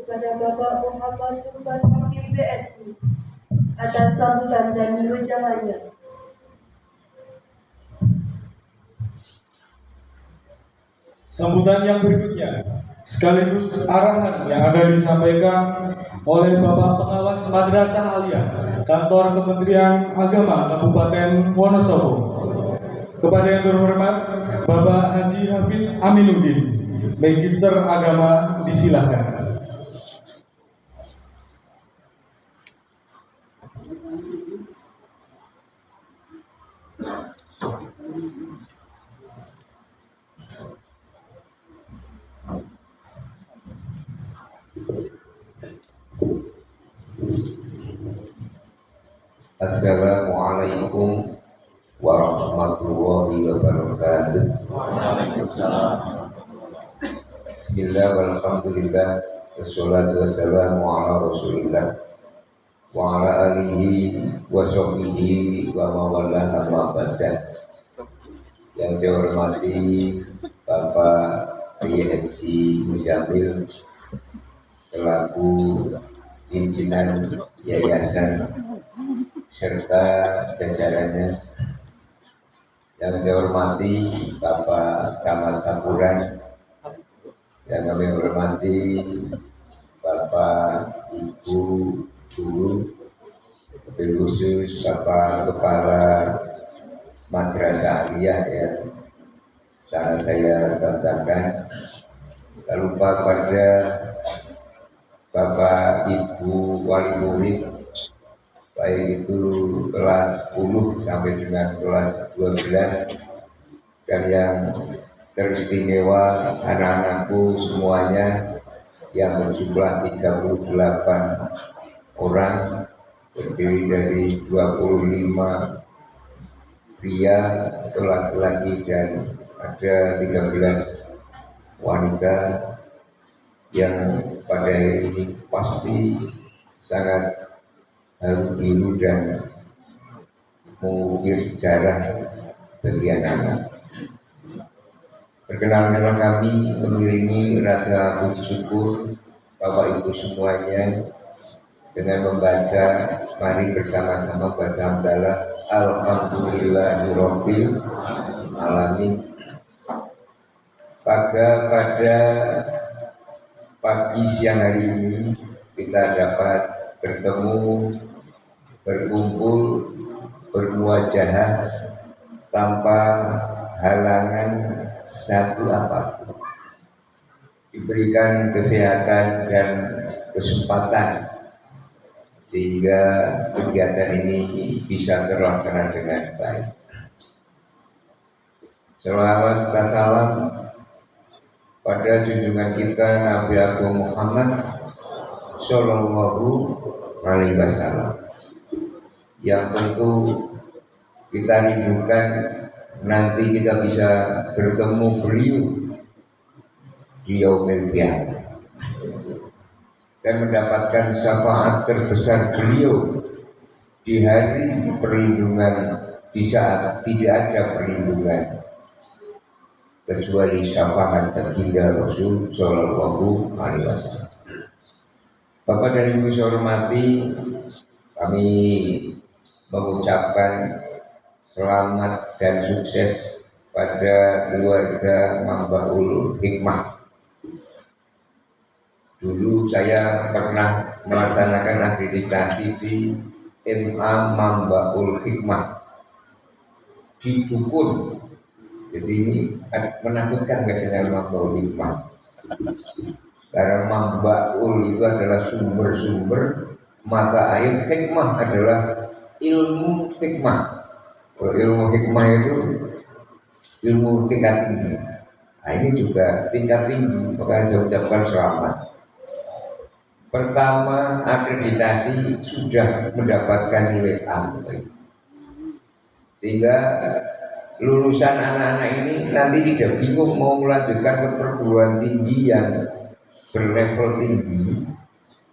kepada Bapak Muhammad Turban Hakim BSI atas sambutan dan wejangannya. Sambutan yang berikutnya sekaligus arahan yang akan disampaikan oleh Bapak Pengawas Madrasah Aliyah Kantor Kementerian Agama Kabupaten Wonosobo. Kepada yang terhormat Bapak Haji Hafid Aminuddin, Magister Agama, disilakan. Assalamualaikum warahmatullahi wabarakatuh. Bismillah walhamdulillah wassalatu wassalamu ala rasulillah wa ala alihi wa sahbihi wa mawala amma ba'da. Yang saya hormati Bapak Kiai Haji Muzamil selaku pimpinan yayasan serta jajarannya. Yang saya hormati Bapak Camat Sapuran, yang kami hormati Bapak Ibu Guru, wabil khusus Bapak Kepala Madrasah Aliyah, ya sangat saya banggakan. Tak lupa kepada Bapak Ibu wali murid, baik itu kelas 10 sampai dengan kelas 12, dan yang teristimewa anak-anakku semuanya yang berjumlah 38 orang, terdiri dari 25 pria atau laki-laki dan ada 13 wanita yang pada hari ini pasti sangat haru biru dan mengukir sejarah bagi anak-anak. Perkenalan kami mengiringi rasa puji syukur Bapak Ibu semuanya dengan membaca, mari bersama-sama baca hamdalah Alhamdulillahirabbil alamin. Pada pagi siang hari ini kita dapat bertemu, berkumpul, bermuajahah tanpa halangan satu apapun. Diberikan kesehatan dan kesempatan sehingga kegiatan ini bisa terlaksana dengan baik. Selawat serta salam pada junjungan kita Nabi Agung Muhammad Sallallahu Alaihi Wasallam, yang tentu kita rindukan nanti kita bisa bertemu beliau di yaumil qiyamah dan mendapatkan syafaat terbesar beliau di hari perlindungan, di saat tidak ada perlindungan kecuali syafaat baginda Rasul Sallallahu Alaihi Wasallam. Bapak dan Ibu saya hormati, kami mengucapkan selamat dan sukses pada keluarga Mambaul Hikmah. Dulu saya pernah melaksanakan akreditasi di MA Mambaul Hikmah di Dukun. Jadi ini menakutkan biasanya Mambaul Hikmah, karena Mambaul itu adalah sumber-sumber mata air, hikmah adalah ilmu hikmah. Ilmu hikmah itu ilmu tingkat tinggi. Nah, ini juga tingkat tinggi, maka saya ucapkan selamat. Pertama, akreditasi sudah mendapatkan nilai A, sehingga lulusan anak-anak ini nanti tidak bingung mau melanjutkan ke perguruan tinggi yang berlevel tinggi,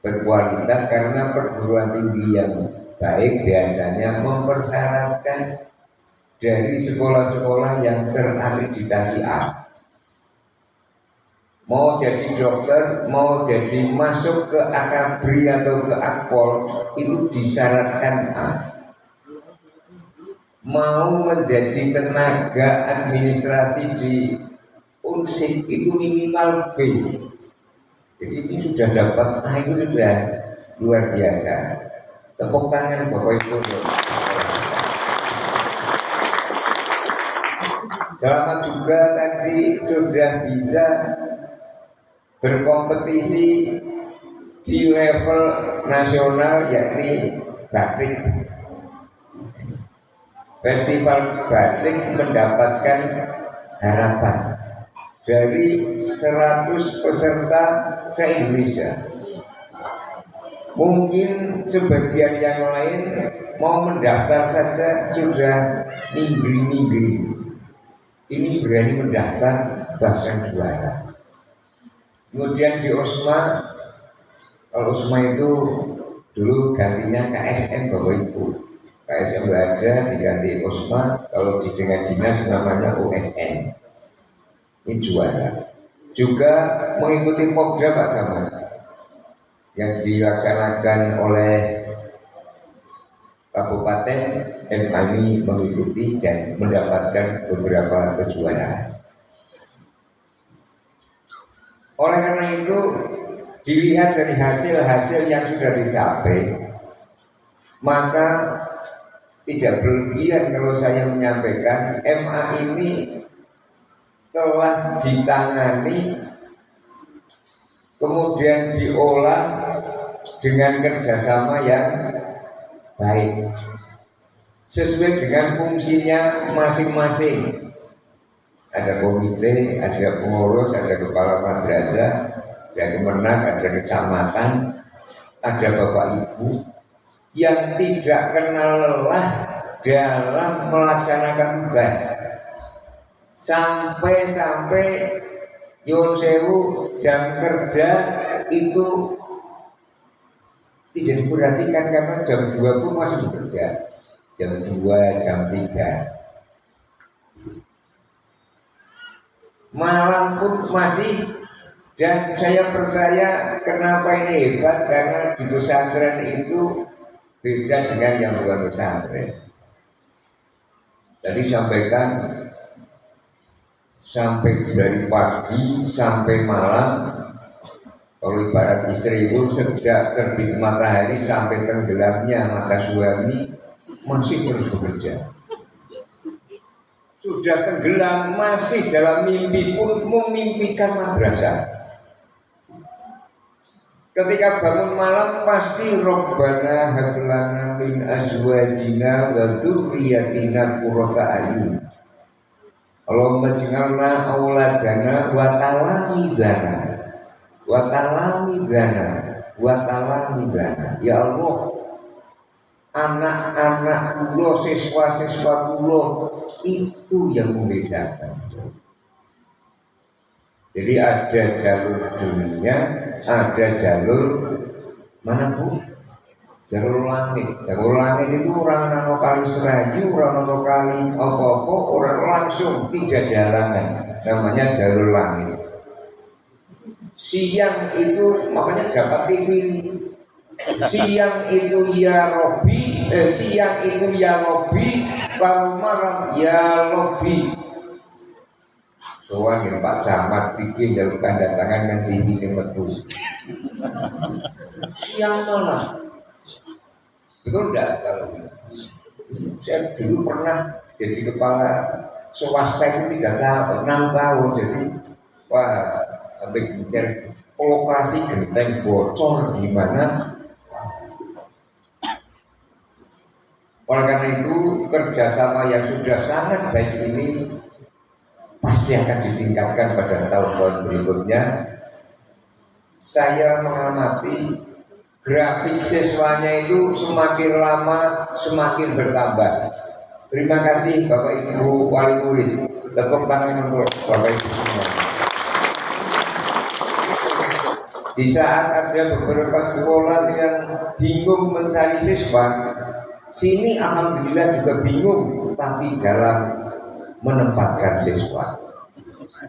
berkualitas, karena perguruan tinggi yang baik biasanya mempersyaratkan dari sekolah-sekolah yang terakreditasi A. mau jadi dokter, mau jadi masuk ke akabri atau ke akpol, itu disyaratkan A. Mau menjadi tenaga administrasi di Unsik itu minimal B. Jadi ini sudah dapat A, itu sudah luar biasa. Tepuk tangan Bapak Ibu. Selamat juga tadi sudah bisa berkompetisi di level nasional, yakni batik. Festival batik mendapatkan harapan dari 100 peserta se-Indonesia. Mungkin sebagian yang lain mau mendaftar saja sudah minggu-minggu. Ini berani mendaftar bahkan juara. Kemudian di OSMA, kalau OSMA itu dulu gantinya KSM Bapak Ibu. KSM ada diganti OSMA, kalau di dengan dinas namanya OSN. Ini juara. Juga mengikuti Pokja Pak Camat yang dilaksanakan oleh Kabupaten, dan kami mengikuti dan mendapatkan beberapa kejuaraan. Oleh karena itu, dilihat dari hasil-hasil yang sudah dicapai, maka tidak berlebihan kalau saya menyampaikan MA ini telah ditangani, kemudian diolah dengan kerjasama yang baik, sesuai dengan fungsinya masing-masing. Ada komite, ada pengurus, ada kepala madrasah, ada kemenang, ada kecamatan, ada bapak ibu yang tidak kenal lelah dalam melaksanakan tugas. Sampai Yun Sewu jam kerja itu tidak diperhatikan karena jam 2 pun masih bekerja. Jam 2, jam 3. Malam pun masih, dan saya percaya kenapa ini hebat, karena di pesantren itu beda dengan yang bukan pesantren. Tadi sampaikan sampai dari pagi sampai malam. Kalau ibarat istri itu sejak terbit matahari sampai tenggelamnya mata suami masih terus bekerja. Sudah tenggelam masih dalam mimpi pun memimpikan madrasah. Ketika bangun malam pasti Rabbana hab lana min azwajina wa dzurriyyatina qurrata a'yun. Allahumma ij'alna auladana wa talamidana. Wa talamidana, wa talamidana. Ya Allah, anak-anak kula, siswa-siswa kula itu yang membedakan. Jadi ada jalur dunia, ada jalur mana Bu? Jalur langit. Jalur langit itu orang nano kali serayu, orang nano kali apa-apa, orang langsung tidak jalangan. Namanya jalur langit. Siang itu makanya dapat TV ini. Siang itu ya Robi, siang itu ya Robi, kalau malam ya Robi. Soalnya nih Pak Camat bikin jalur tanda tangan yang tinggi yang betul. Siang malam, betul enggak? Kalau saya dulu pernah jadi kepala swasta itu 3 tahun, 6 tahun, jadi wah. Sampai bicara lokasi genteng bocor gimana. Oleh karena itu kerjasama yang sudah sangat baik ini pasti akan ditingkatkan pada tahun-tahun berikutnya. Saya mengamati grafik siswanya itu semakin lama semakin bertambah. Terima kasih Bapak Ibu wali murid. Tepuk tangan untuk Bapak Ibu semua. Di saat ada beberapa sekolah yang bingung mencari siswa, sini alhamdulillah juga bingung, tapi dalam menempatkan siswa.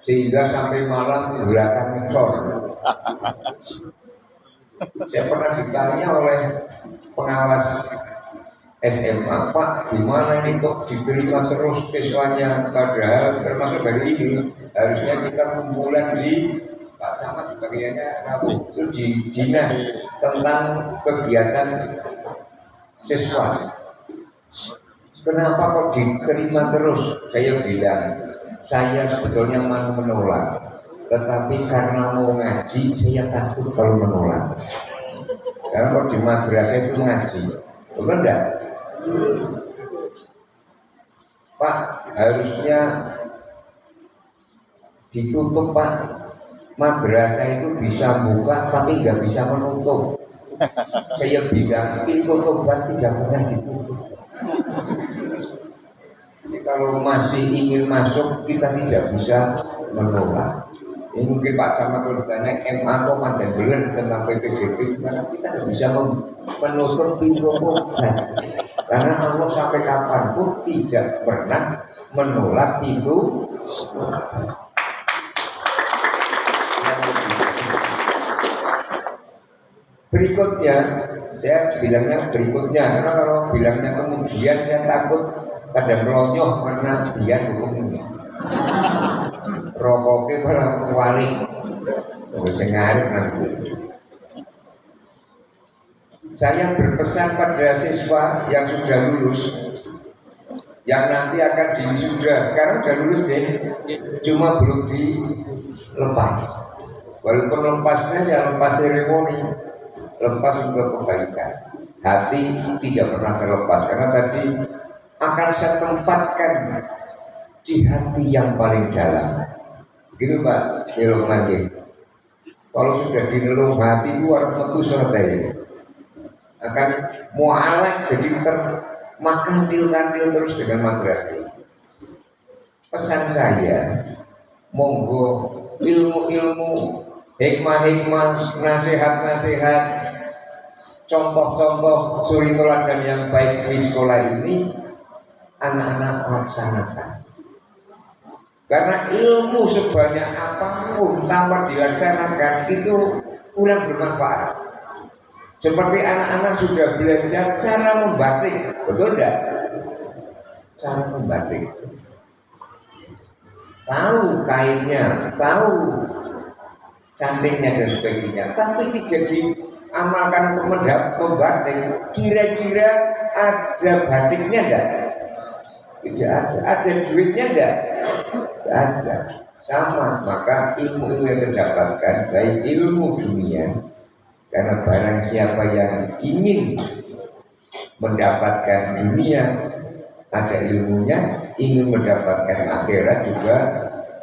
sehingga sampai malam gerakan ngecor. Saya pernah ditanya oleh pengawas SMA, Pak, gimana ini kok diterima terus siswanya, padahal termasuk hari ini harusnya kita kumpulan di Pak Camat bagiannya Rabu itu di dinas tentang kegiatan siswa. Kenapa kok diterima terus? Saya bilang, saya sebetulnya mau menolak, tetapi karena mau ngaji, saya takut kalau menolak. Karena kalau di madrasah itu ngaji, bukan enggak? Pak, harusnya ditutup Pak. Madrasah itu bisa buka tapi nggak bisa menutup. Saya bilang pintu tobat tidak pernah ditutup. Jadi kalau masih ingin masuk kita tidak bisa menolak. Ini mungkin Pak Camat kalau ditanya MA kok mandan beler tentang PPDB, karena kita tidak bisa menutup pintu tobat. Karena Allah sampai kapanpun tidak pernah menolak itu. Berikutnya, saya bilangnya berikutnya, karena kalau bilangnya kemudian saya takut pada melonyoh karena dia hukumnya. Rokoknya malah kewalik, bisa ngarep nanti. Saya berpesan pada siswa yang sudah lulus, yang nanti akan diwisuda, sekarang sudah lulus deh, cuma belum dilepas. Walaupun lepasnya ya lepas seremoni, lepas untuk kebaikan. Hati tidak pernah terlepas karena tadi akan saya tempatkan di hati yang paling dalam. Gitu Pak, ilmu lagi. Kalau sudah di relung hati itu orang metu surabaya akan mualaf jadi termakan kantil terus dengan madrasah. Pesan saya, monggo ilmu-ilmu, hikmah-hikmah, nasihat-nasihat, contoh-contoh suri teladan yang baik di sekolah ini anak-anak laksanakan. Karena ilmu sebanyak apapun tanpa dilaksanakan itu kurang bermanfaat. Seperti anak-anak sudah belajar cara membatik, betul tidak? Cara membatik, tahu kainnya, tahu cantiknya dan sebagainya, tapi tidak diamalkan untuk membatik. Kira-kira ada batiknya enggak? Tidak ada. Ada duitnya enggak? Tidak ada. Sama, maka ilmu-ilmu yang terdapatkan baik ilmu dunia, karena barang siapa yang ingin mendapatkan dunia ada ilmunya, ingin mendapatkan akhirat juga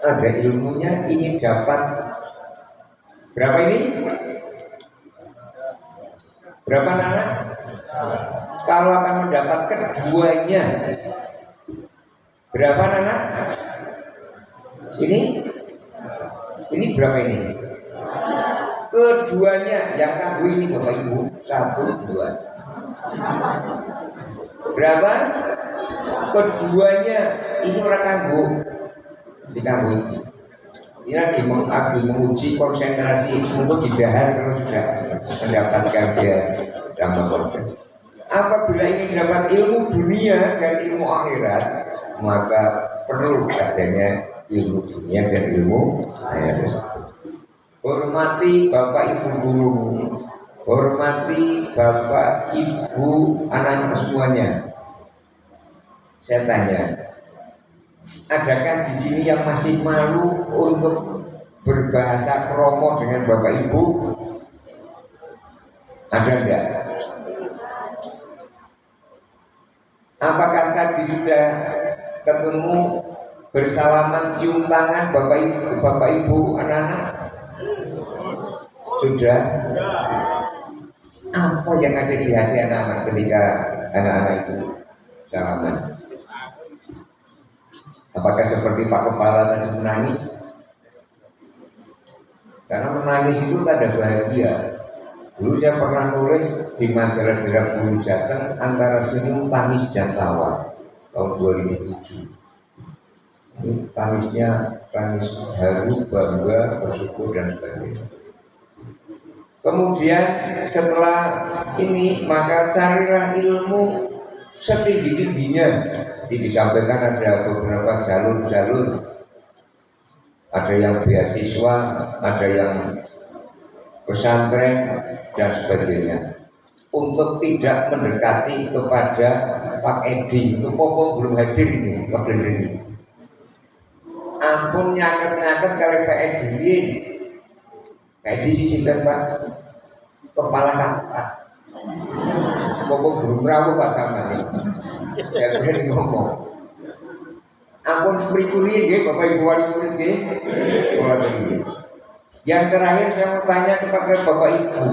ada ilmunya, ingin dapat berapa ini? Berapa anak? Kalau akan mendapatkan keduanya, berapa anak? Ini berapa ini? Keduanya yang kanggo ini Bapak Ibu 1, 2. Berapa? Keduanya ini orang kanggo. Di kanggo ini. Ini lagi menguji konsentrasi untuk didahar kalau sudah mendapatkan dia dalam korban. Apabila ingin dapat ilmu dunia dan ilmu akhirat, maka perlu adanya ilmu dunia dan ilmu akhirat. Hormati Bapak Ibu guru, hormati Bapak Ibu anak-anak semuanya. Saya tanya, adakah di sini yang masih malu untuk berbahasa kromo dengan Bapak Ibu? Ada enggak? Apakah tadi sudah ketemu bersalaman cium tangan Bapak Ibu anak-anak? Sudah. Apa yang ada di hati anak-anak ketika anak-anak itu salaman? Apakah seperti Pak Kepala tadi menangis? Karena menangis itu tanda bahagia. Dulu saya pernah nulis di majalah Derap Bulu Jateng antara senyum, tangis dan tawa tahun 2007. Tangisnya tangis haru, bangga, bersyukur dan sebagainya. Kemudian setelah ini maka carilah ilmu setinggi-tingginya. Jadi disampaikan ada beberapa jalur-jalur, ada yang beasiswa, ada yang pesantren dan sebagainya. Untuk tidak mendekati kepada Pak Edi, itu Popo belum hadir ini, kebetulan ini. Ampun nyaket-nyaket kali Pak Edi ini, Pak Edi sisi Pak, kepala kakak. Popo belum rawuh Pak sama nih. Saya berani ngomong. Ampun pribumi dia, Bapak Ibu wali murid dia, sekolah tinggi. Yang terakhir saya mau tanya kepada Bapak Ibu,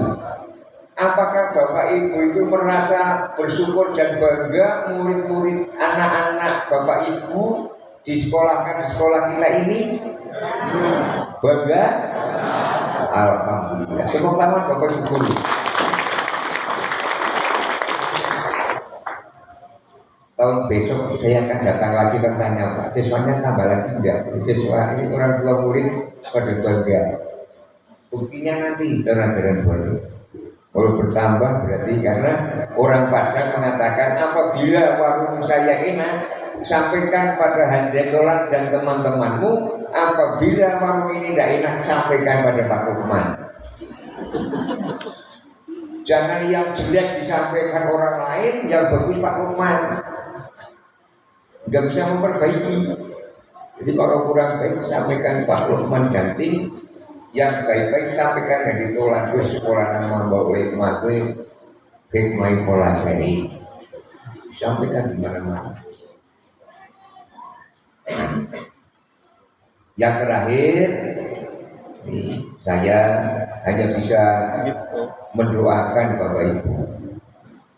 apakah Bapak Ibu itu merasa bersyukur dan bangga murid-murid anak-anak Bapak Ibu disekolahkan di sekolah kita ini? Bangga? Alhamdulillah. Tepuk tangan Bapak Ibu. Tahun besok saya akan datang lagi tanya Pak, siswanya tambah lagi enggak? Siswa ini orang tua murid pada bangga. Buktinya nanti tahun ajaran baru. Kalau bertambah berarti karena orang Padang mengatakan apabila warung saya enak, sampaikan pada Handetolan dan teman-temanmu. Apabila warung ini tidak enak, sampaikan pada Pak Lukman. Jangan yang jelek disampaikan orang lain, yang bagus Pak Lukman. Nggak bisa memperbaiki. Jadi kalau kurang baik sampaikan Pak Lukman ganti, yang baik-baik sampaikan yang ditolak gue sekolah nama bawa gue hikmah pola ini sampaikan di mana-mana. Yang terakhir, saya hanya bisa mendoakan Bapak Ibu.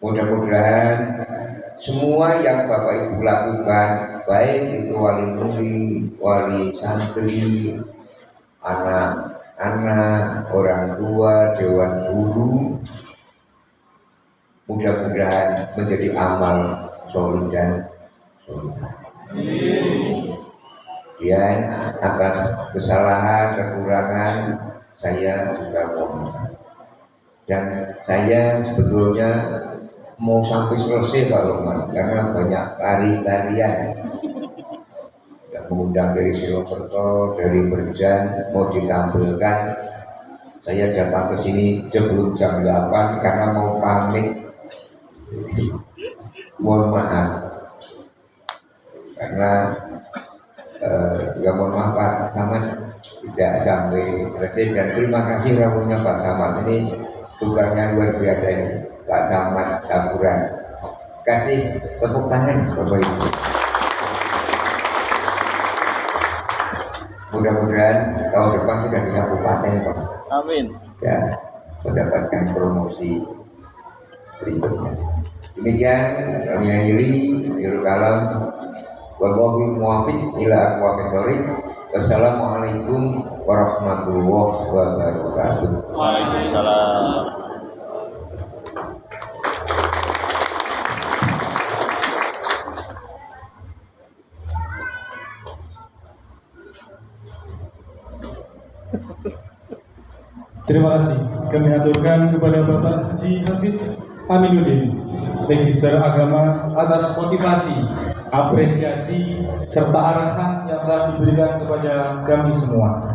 Mudah-mudahan semua yang Bapak Ibu lakukan, baik itu wali murid, wali santri, anak-anak, orang tua, dewan guru, mudah-mudahan menjadi amal soleh dan solehah. Dan atas kesalahan, kekurangan saya juga mohon. Dan saya sebetulnya mau sampai selesai Pak Lukman, karena banyak tari-tarian yang mengundang dari Silokerto, dari Berjan mau ditampilkan. Saya datang ke sini sebelum jam 8 karena mau pamit. Mohon maaf karena juga mohon maaf Pak Samad tidak sampai selesai, dan terima kasih rawuhnya Pak Samad, ini tugasnya luar biasa ini Pak Samad Saburan. Kasih tepuk tangan Bapak Ibu. Mudah-mudahan tahun depan sudah di kabupaten Pak. Amin. Ya, mendapatkan promosi berikutnya. Demikian kami akhiri akhirul kalam. Wallahul muwaffiq ila aqwamit thoriq. Wassalamualaikum warahmatullahi wabarakatuh. Waalaikumsalam. Terima kasih. Kami aturkan kepada Bapak Haji Hafid Aminuddin, Magister Agama, atas motivasi, apresiasi, serta arahan yang telah diberikan kepada kami semua.